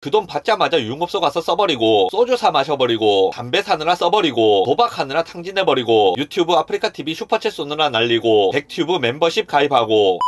그 돈 받자마자 유흥업소 가서 써버리고, 소주 사 마셔버리고, 담배 사느라 써버리고, 도박하느라 탕진해버리고, 유튜브 아프리카TV 슈퍼챗 쏘느라 날리고, 백튜브 멤버십 가입하고.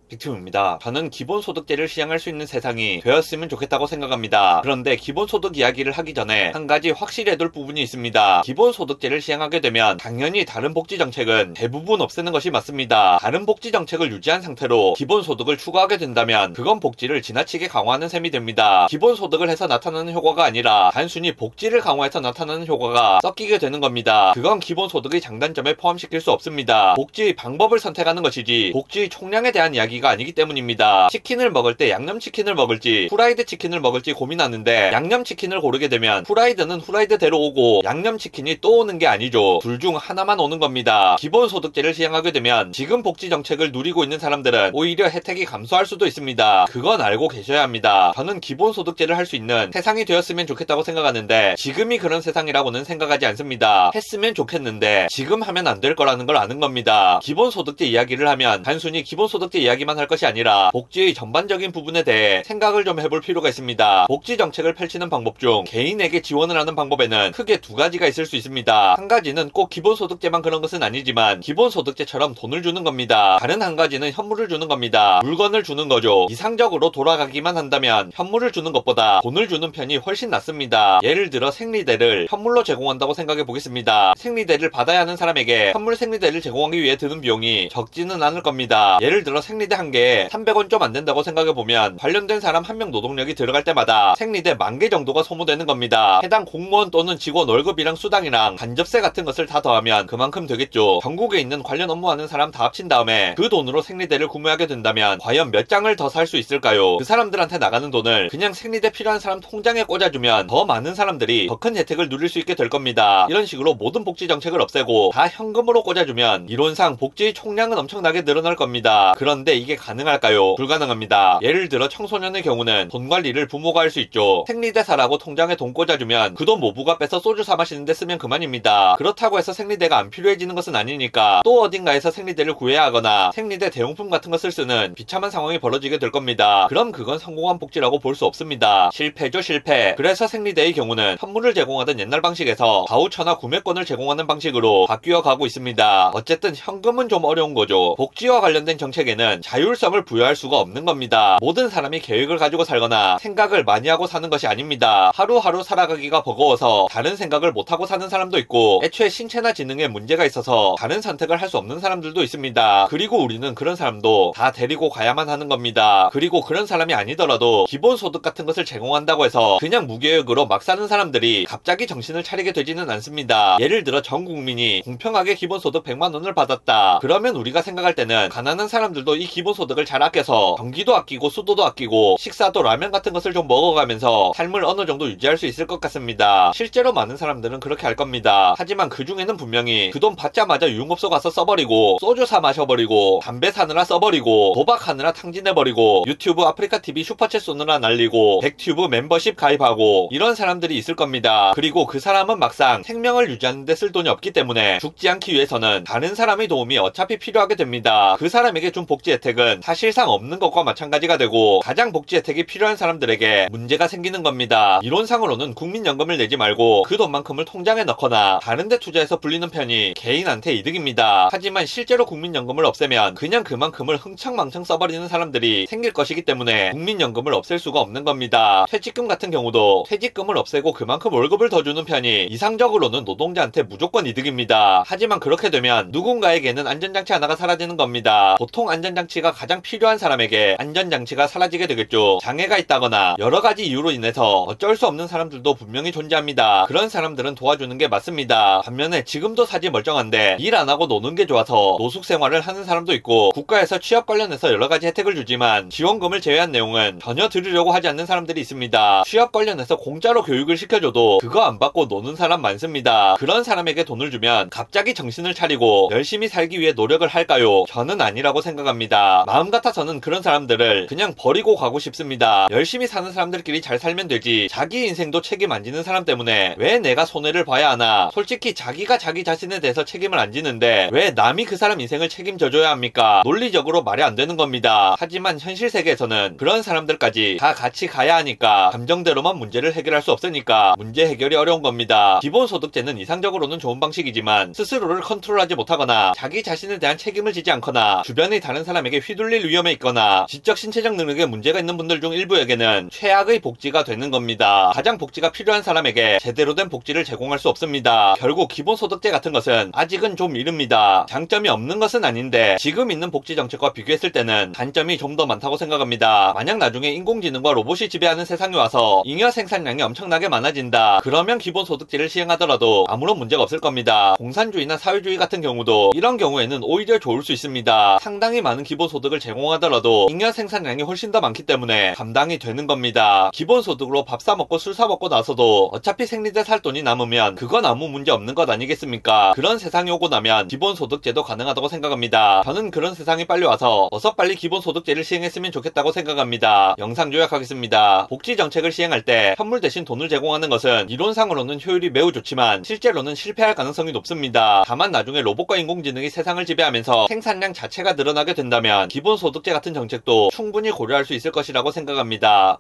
빅튜브입니다. 저는 기본소득제를 시행할 수 있는 세상이 되었으면 좋겠다고 생각합니다. 그런데 기본소득 이야기를 하기 전에 한 가지 확실히 해둘 부분이 있습니다. 기본소득제를 시행하게 되면 당연히 다른 복지정책은 대부분 없애는 것이 맞습니다. 다른 복지정책을 유지한 상태로 기본소득을 추가하게 된다면 그건 복지를 지나치게 강화하는 셈이 됩니다. 기본소득을 해서 나타나는 효과가 아니라 단순히 복지를 강화해서 나타나는 효과가 섞이게 되는 겁니다. 그건 기본소득의 장단점에 포함시킬 수 없습니다. 복지의 방법을 선택하는 것이지 복지의 총량에 대한 이야기가 아니기 때문입니다. 치킨을 먹을 때 양념치킨을 먹을지 후라이드 치킨을 먹을지 고민하는데 양념치킨을 고르게 되면 후라이드는 후라이드대로 오고 양념치킨이 또 오는 게 아니죠. 둘 중 하나만 오는 겁니다. 기본소득제를 시행하게 되면 지금 복지정책을 누리고 있는 사람들은 오히려 혜택이 감소할 수도 있습니다. 그건 알고 계셔야 합니다. 저는 기본소득제를 할 수 있는 세상이 되었으면 좋겠다고 생각하는데 지금이 그런 세상이라고는 생각하지 않습니다. 했으면 좋겠는데 지금 하면 안 될 거라는 걸 아는 겁니다. 기본소득제 이야기를 하면 단순히 기본소득제 이야기만 할 것이 아니라 복지의 전반적인 부분에 대해 생각을 좀 해볼 필요가 있습니다. 복지 정책을 펼치는 방법 중 개인에게 지원을 하는 방법에는 크게 두 가지가 있을 수 있습니다. 한 가지는 꼭 기본소득제만 그런 것은 아니지만 기본소득제처럼 돈을 주는 겁니다. 다른 한 가지는 현물을 주는 겁니다. 물건을 주는 거죠. 이상적으로 돌아가기만 한다면 현물을 주는 것보다 돈을 주는 편이 훨씬 낫습니다. 예를 들어 생리대를 현물로 제공한다고 생각해 보겠습니다. 생리대를 받아야 하는 사람에게 현물 생리대를 제공하기 위해 드는 비용이 적지는 않을 겁니다. 예를 들어 생리대 한 개에 300원 좀 안 된다고 생각해보면 관련된 사람 한 명 노동력이 들어갈 때마다 생리대 10,000개 정도가 소모되는 겁니다. 해당 공무원 또는 직원 월급이랑 수당이랑 간접세 같은 것을 다 더하면 그만큼 되겠죠. 전국에 있는 관련 업무하는 사람 다 합친 다음에 그 돈으로 생리대를 구매하게 된다면 과연 몇 장을 더 살 수 있을까요? 그 사람들한테 나가는 돈을 그냥 생리대 필요한 사람 통장에 꽂아주면 더 많은 사람들이 더 큰 혜택을 누릴 수 있게 될 겁니다. 이런 식으로 모든 복지 정책을 없애고 다 현금으로 꽂아주면 이론상 복지의 총량은 엄청나게 늘어날 겁니다. 그런데 이게 가능할까요? 불가능합니다. 예를 들어 청소년의 경우는 돈 관리를 부모가 할 수 있죠. 생리대 사라고 통장에 돈 꽂아주면 그 돈 모부가 빼서 소주 사 마시는데 쓰면 그만입니다. 그렇다고 해서 생리대가 안 필요해지는 것은 아니니까 또 어딘가에서 생리대를 구해야 하거나 생리대 대용품 같은 것을 쓰는 비참한 상황이 벌어지게 될 겁니다. 그럼 그건 성공한 복지라고 볼 수 없습니다. 실패죠, 실패. 그래서 생리대의 경우는 현물을 제공하던 옛날 방식에서 바우처나 구매권을 제공하는 방식으로 바뀌어 가고 있습니다. 어쨌든 현금은 좀 어려운 거죠. 복지와 관련된 정책에는 자율성을 부여할 수가 없는 겁니다. 모든 사람이 계획을 가지고 살거나 생각을 많이 하고 사는 것이 아닙니다. 하루하루 살아가기가 버거워서 다른 생각을 못하고 사는 사람도 있고 애초에 신체나 지능에 문제가 있어서 다른 선택을 할 수 없는 사람들도 있습니다. 그리고 우리는 그런 사람도 다 데리고 가야만 하는 겁니다. 그리고 그런 사람이 아니더라도 기본소득 같은 것을 제공한다고 해서 그냥 무계획으로 막 사는 사람들이 갑자기 정신을 차리게 되지는 않습니다. 예를 들어 전 국민이 공평하게 기본소득 100만원을 받았다. 그러면 우리가 생각할 때는 가난한 사람들도 이 기본소득을 잘 아껴서 전기도 아끼고 수도도 아끼고 식사도 라면 같은 것을 좀 먹어가면서 삶을 어느 정도 유지할 수 있을 것 같습니다. 실제로 많은 사람들은 그렇게 할 겁니다. 하지만 그 중에는 분명히 그 돈 받자마자 유흥업소 가서 써버리고 소주 사 마셔버리고 담배 사느라 써버리고 도박하느라 탕진해버리고 유튜브 아프리카TV 슈퍼챗 쏘느라 날리고 백튜브 멤버십 가입하고 이런 사람들이 있을 겁니다. 그리고 그 사람은 막상 생명을 유지하는 데 쓸 돈이 없기 때문에 죽지 않기 위해서는 다른 사람의 도움이 어차피 필요하게 됩니다. 그 사람에게 준 복지 혜택은 사실상 없는 것과 마찬가지가 되고 가장 복지 혜택이 필요한 사람들에게 문제가 생기는 겁니다. 이론상으로는 국민연금을 내지 말고 그 돈만큼을 통장에 넣거나 다른 데 투자해서 불리는 편이 개인한테 이득입니다. 하지만 실제로 국민연금을 없애면 그냥 그만큼을 흥청망청 써버리는 사람들이 생길 것이기 때문에 국민연금을 없앨 수가 없는 겁니다. 퇴직금 같은 경우도 퇴직금을 없애고 그만큼 월급을 더 주는 편이 이상적으로는 노동자한테 무조건 이득입니다. 하지만 그렇게 되면 누군가에게는 안전장치 하나가 사라지는 겁니다. 보통 안전장치가 가장 필요한 사람에게 안전장치가 사라지게 되겠죠. 장애가 있다거나 여러가지 이유로 인해서 어쩔 수 없는 사람들도 분명히 존재합니다. 그런 사람들은 도와주는 게 맞습니다. 반면에 지금도 사지 멀쩡한데 일 안 하고 노는 게 좋아서 노숙 생활을 하는 사람도 있고 국가에서 취업 관련해서 여러가지 혜택을 주지만 지원금을 제외한 내용은 전혀 들으려고 하지 않는 사람들이 있습니다. 취업 관련해서 공짜로 교육을 시켜줘도 그거 안 받고 노는 사람 많습니다. 그런 사람에게 돈을 주면 갑자기 정신을 차리고 열심히 살기 위해 노력을 할까요? 저는 아니라고 생각합니다. 겁니다. 마음 같아서는 그런 사람들을 그냥 버리고 가고 싶습니다. 열심히 사는 사람들끼리 잘 살면 되지 자기 인생도 책임 안 지는 사람 때문에 왜 내가 손해를 봐야 하나. 솔직히 자기가 자기 자신에 대해서 책임을 안 지는데 왜 남이 그 사람 인생을 책임져줘야 합니까? 논리적으로 말이 안 되는 겁니다. 하지만 현실 세계에서는 그런 사람들까지 다 같이 가야 하니까 감정대로만 문제를 해결할 수 없으니까 문제 해결이 어려운 겁니다. 기본소득제는 이상적으로는 좋은 방식이지만 스스로를 컨트롤하지 못하거나 자기 자신에 대한 책임을 지지 않거나 주변의 다른 사람에게 휘둘릴 위험에 있거나 지적 신체적 능력에 문제가 있는 분들 중 일부에게는 최악의 복지가 되는 겁니다. 가장 복지가 필요한 사람에게 제대로 된 복지를 제공할 수 없습니다. 결국 기본소득제 같은 것은 아직은 좀 이릅니다. 장점이 없는 것은 아닌데 지금 있는 복지 정책과 비교했을 때는 단점이 좀 더 많다고 생각합니다. 만약 나중에 인공지능과 로봇이 지배하는 세상이 와서 잉여 생산량이 엄청나게 많아진다. 그러면 기본소득제를 시행하더라도 아무런 문제가 없을 겁니다. 공산주의나 사회주의 같은 경우도 이런 경우에는 오히려 좋을 수 있습니다. 상당히 많은 기본소득을 제공하더라도 잉여 생산량이 훨씬 더 많기 때문에 감당이 되는 겁니다. 기본소득으로 밥 사먹고 술 사먹고 나서도 어차피 생리대 살 돈이 남으면 그건 아무 문제 없는 것 아니겠습니까? 그런 세상이 오고 나면 기본소득제도 가능하다고 생각합니다. 저는 그런 세상이 빨리 와서 어서 빨리 기본소득제를 시행했으면 좋겠다고 생각합니다. 영상 요약하겠습니다. 복지 정책을 시행할 때 현물 대신 돈을 제공하는 것은 이론상으로는 효율이 매우 좋지만 실제로는 실패할 가능성이 높습니다. 다만 나중에 로봇과 인공지능이 세상을 지배하면서 생산량 자체가 늘어나게 된다면 기본소득제 같은 정책도 충분히 고려할 수 있을 것이라고 생각합니다.